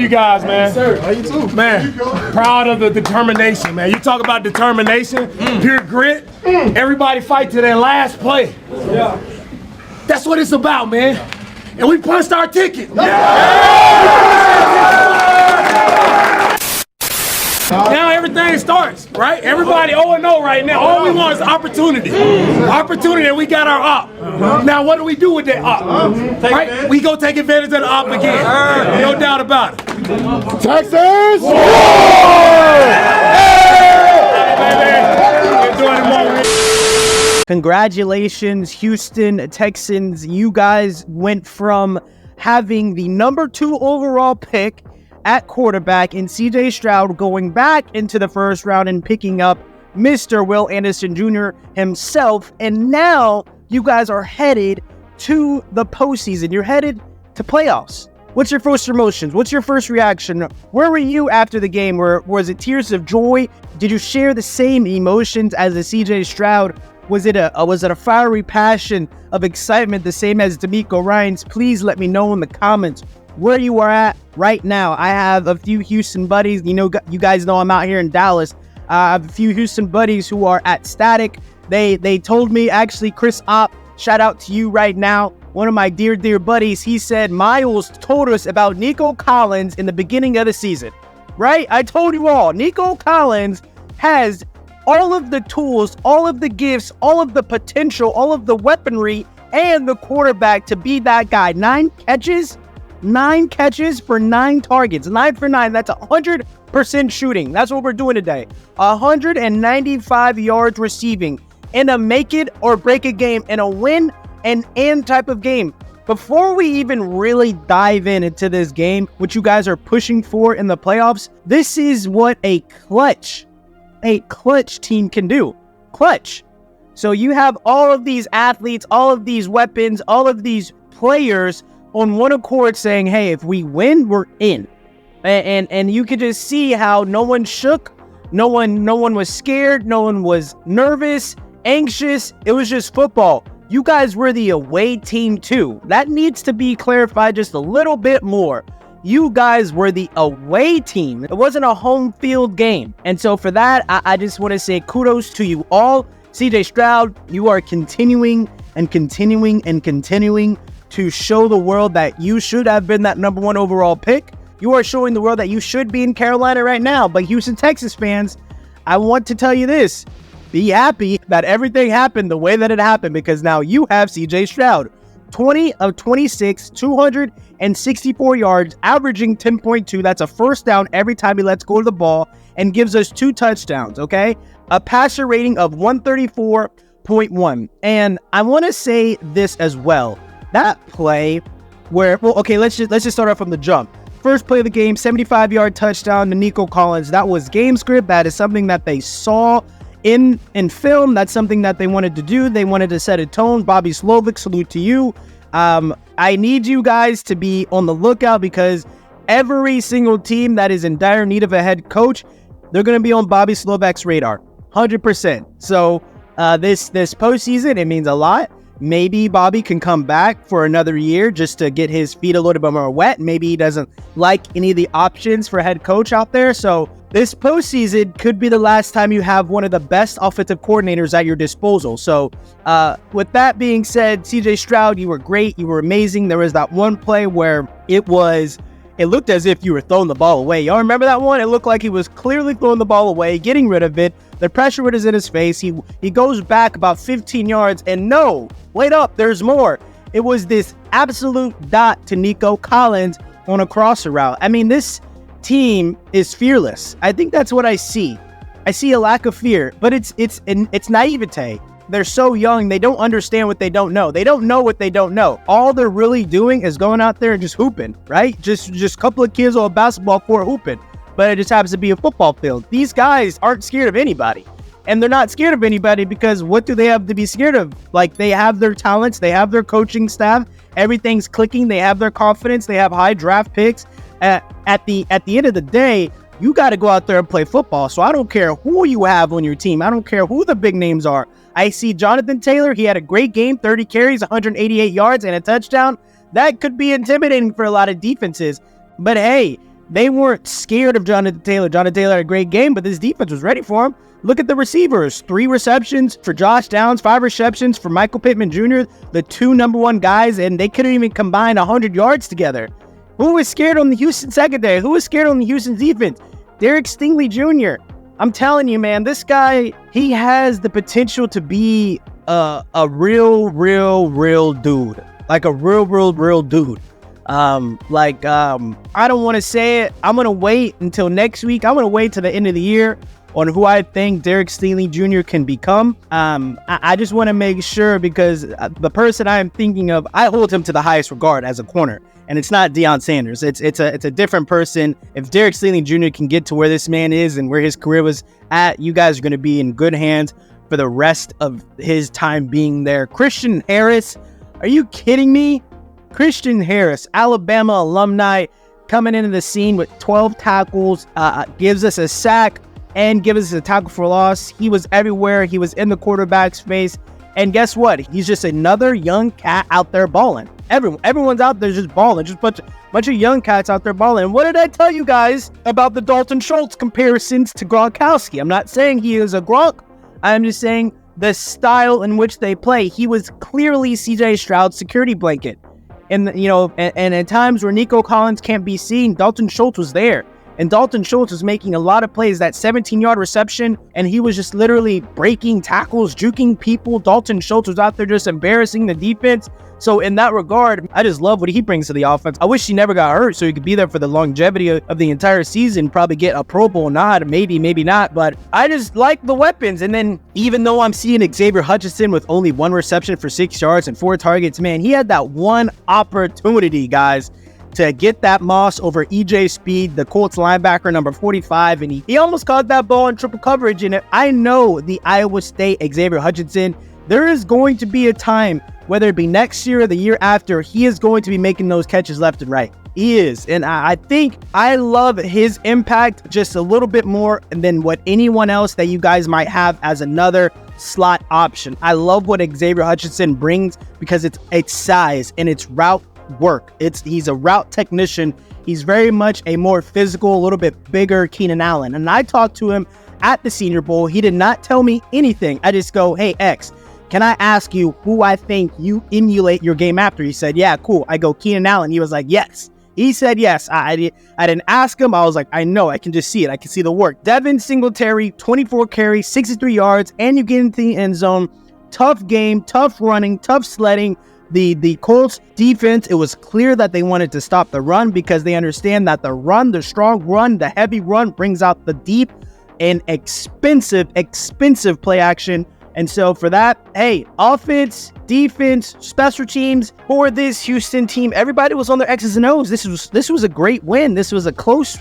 you guys, man. Yes, sir. How you too? Man, proud of the determination, man. You talk about determination, pure grit. Everybody fight to their last play. Yeah. That's what it's about, man. And we punched our ticket. Now everything starts, right? Everybody 0-0 right now. All we want is opportunity. Opportunity, and we got our op. Now what do we do with that op? Right? We go take advantage of the op again. No doubt about it. Texans! Congratulations, Houston Texans. You guys went from having the number 2 overall pick at quarterback in CJ Stroud, going back into the first round and picking up Mr. Will Anderson Jr. himself. And now you guys are headed to the postseason. You're headed to playoffs. What's your first emotions? What's your first reaction? Where were you after the game? Was it tears of joy? Did you share the same emotions as the CJ Stroud? Was it a fiery passion of excitement, the same as Demeco Ryans? Please let me know in the comments where you are at right now. I have a few Houston buddies. You guys know I'm out here in Dallas. I have a few Houston buddies who are at Static. They told me, actually, Chris Opp, shout out to you right now. One of my dear buddies, he said Miles told us about Nico Collins in the beginning of the season, right? I told you all, Nico Collins has all of the tools, all of the gifts, all of the potential, all of the weaponry, and the quarterback to be that guy. 9 catches for 9 targets. 9 for 9. That's 100% shooting. That's what we're doing today. 195 yards receiving in a make it or break it game, in a win and type of game. Before we even really dive into this game, what you guys are pushing for in the playoffs, this is what a clutch team can do. Clutch. So you have all of these athletes, all of these weapons, all of these players on one accord saying, hey, if we win, we're in. And you could just see how no one shook, no one was scared, no one was nervous, anxious. It was just football. You guys were the away team too. That needs to be clarified just a little bit more. You guys were the away team. It wasn't a home field game. And so for that, I just want to say kudos to you all. CJ Stroud, you are continuing to show the world that you should have been that number 1 overall pick. You are showing the world that you should be in Carolina right now. But Houston Texas fans, I want to tell you this. Be happy that everything happened the way that it happened, because now you have CJ Stroud. 20 of 26, 264 yards, averaging 10.2. That's a first down every time he lets go of the ball and gives us 2 touchdowns, okay? A passer rating of 134.1. And I want to say this as well. That play where, well, okay, let's just start off from the jump. First play of the game, 75-yard touchdown to Nico Collins. That was game script. That is something that they saw in film. That's something that they wanted to do. They wanted to set a tone. Bobby Slovic, salute to you. I need you guys to be on the lookout, because every single team that is in dire need of a head coach, they're going to be on Bobby Slovic's radar, 100%. So this postseason, it means a lot. Maybe Bobby can come back for another year just to get his feet a little bit more wet. Maybe he doesn't like any of the options for head coach out there. So this postseason could be the last time you have one of the best offensive coordinators at your disposal. So with that being said, CJ Stroud, you were great. You were amazing. There was that one play where it looked as if you were throwing the ball away. Y'all remember that one? It looked like he was clearly throwing the ball away, getting rid of it. The pressure was in his face. He goes back about 15 yards, and no, wait up, there's more. It was this absolute dot to Nico Collins on a crosser route. I mean, this team is fearless. I think that's what I see. I see a lack of fear, but it's naivete. They're so young, they don't understand what they don't know. They don't know what they don't know. All they're really doing is going out there and just hooping, right? Just a couple of kids on a basketball court hooping, but it just happens to be a football field. These guys aren't scared of anybody, and they're not scared of anybody because what do they have to be scared of? Like, they have their talents, they have their coaching staff, everything's clicking, they have their confidence, they have high draft picks. At the end of the day, you got to go out there and play football. So I don't care who you have on your team. I don't care who the big names are. I see Jonathan Taylor. He had a great game, 30 carries, 188 yards, and a touchdown. That could be intimidating for a lot of defenses. But hey, They weren't scared of Jonathan Taylor. Jonathan Taylor had a great game, but this defense was ready for him. Look at the receivers. 3 receptions for Josh Downs, 5 receptions for Michael Pittman Jr., the 2 number 1 guys, and they couldn't even combine 100 yards together. Who was scared on the Houston secondary? Who was scared on the Houston defense? Derek Stingley Jr. I'm telling you, man, this guy, he has the potential to be a real dude. Like a real dude. I don't want to say it. I'm going to wait until next week. I'm going to wait to the end of the year on who I think Derek Stingley Jr. can become. I just want to make sure, because the person I am thinking of, I hold him to the highest regard as a corner, and it's not Deion Sanders. It's a different person. If Derek Stingley Jr. can get to where this man is and where his career was at, you guys are going to be in good hands for the rest of his time being there. Christian Harris, are you kidding me? Christian Harris, Alabama alumni, coming into the scene with 12 tackles, gives us a sack and gives us a tackle for loss. He was everywhere. He was in the quarterback's face. And guess what? He's just another young cat out there balling. Everyone's out there just balling. Just bunch of young cats out there balling. And what did I tell you guys about the Dalton Schultz comparisons to Gronkowski? I'm not saying he is a Gronk. I'm just saying the style in which they play. He was clearly CJ Stroud's security blanket. And at times where Nico Collins can't be seen, Dalton Schultz was there. And Dalton Schultz was making a lot of plays. That 17-yard reception, and he was just literally breaking tackles, juking people. Dalton Schultz was out there just embarrassing the defense. So in that regard, I just love what he brings to the offense. I wish he never got hurt so he could be there for the longevity of the entire season, probably get a Pro Bowl nod, maybe not. But I just like the weapons. And then even though I'm seeing Xavier Hutchinson with only 1 reception for 6 yards and 4 targets, man, he had that one opportunity, guys, to get that Moss over EJ Speed, the Colts linebacker, number 45, and he almost caught that ball in triple coverage. And I know the Iowa State Xavier Hutchinson, there is going to be a time, whether it be next year or the year after, he is going to be making those catches left and right. He is. And I think I love his impact just a little bit more than what anyone else that you guys might have as another slot option. I love what Xavier Hutchinson brings because it's size and it's route work. He's a route technician. He's very much a more physical, a little bit bigger Keenan Allen. And I talked to him at the Senior Bowl. He did not tell me anything. I just go, hey, X, can I ask you who I think you emulate your game after? He said, yeah, cool. I go, Keenan Allen. He was like, yes. He said yes. I didn't ask him. I was like, I know. I can just see it. I can see the work. Devin Singletary, 24 carries, 63 yards, and you get into the end zone. Tough game, tough running, tough sledding. The Colts defense, it was clear that they wanted to stop the run because they understand that the run, the strong run, the heavy run brings out the deep and expensive play action. And so for that, hey, offense, defense, special teams for this Houston team, everybody was on their X's and O's. This was a great win. This was a close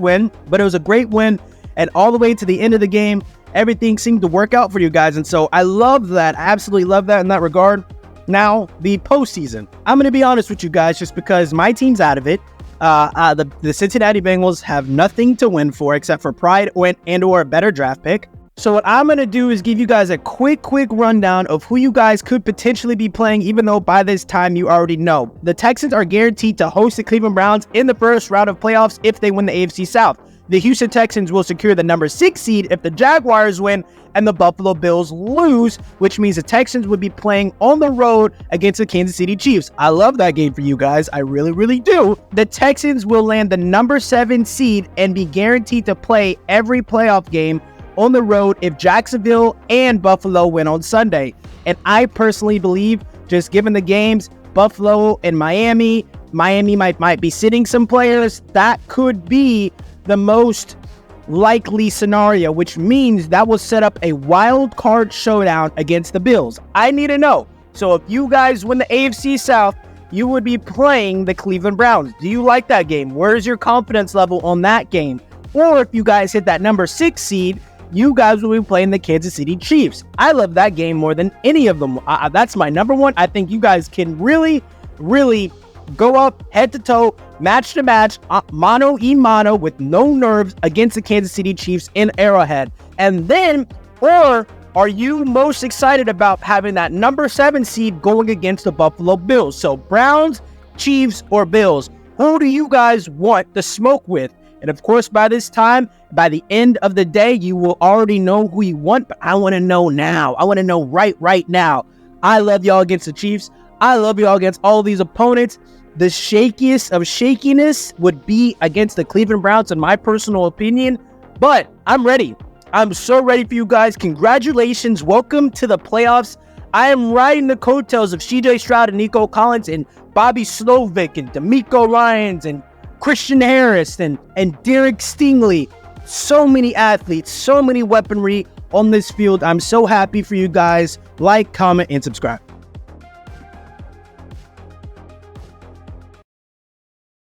win, but it was a great win. And all the way to the end of the game, everything seemed to work out for you guys. And so I love that. I absolutely love that in that regard. Now, the postseason. I'm going to be honest with you guys just because my team's out of it. The Cincinnati Bengals have nothing to win for except for pride and or a better draft pick. So what I'm going to do is give you guys a quick rundown of who you guys could potentially be playing, even though by this time you already know. The Texans are guaranteed to host the Cleveland Browns in the first round of playoffs if they win the AFC South. The Houston Texans will secure the number 6 seed if the Jaguars win and the Buffalo Bills lose, which means the Texans would be playing on the road against the Kansas City Chiefs. I love that game for you guys. I really do. The Texans will land the number 7 seed and be guaranteed to play every playoff game on the road if Jacksonville and Buffalo win on Sunday. And I personally believe, just given the games, Buffalo and Miami might be sitting some players. That could be the most likely scenario, which means that will set up a wild card showdown against the Bills. I need to know. So if you guys win the AFC South, you would be playing the Cleveland Browns. Do you like that game? Where's your confidence level on that game? Or if you guys hit that number 6 seed, you guys will be playing the Kansas City Chiefs. I love that game more than any of them. That's my number one. I think you guys can really go up head to toe, match to match, mano y mano with no nerves against the Kansas City Chiefs in Arrowhead. And then, or are you most excited about having that number 7 seed going against the Buffalo Bills? So Browns, Chiefs, or Bills? Who do you guys want to smoke with? And of course, by this time, by the end of the day, you will already know who you want, but I want to know now. I want to know right now. I love y'all against the Chiefs. I love y'all against all these opponents. The shakiest of shakiness would be against the Cleveland Browns, in my personal opinion. But I'm ready. I'm so ready for you guys. Congratulations. Welcome to the playoffs. I am riding the coattails of CJ Stroud and Nico Collins and Bobby Slovic and Demeco Ryans and Christian Harris and Derek Stingley. So many athletes, so many weaponry on this field. I'm so happy for you guys. Like, comment, and subscribe.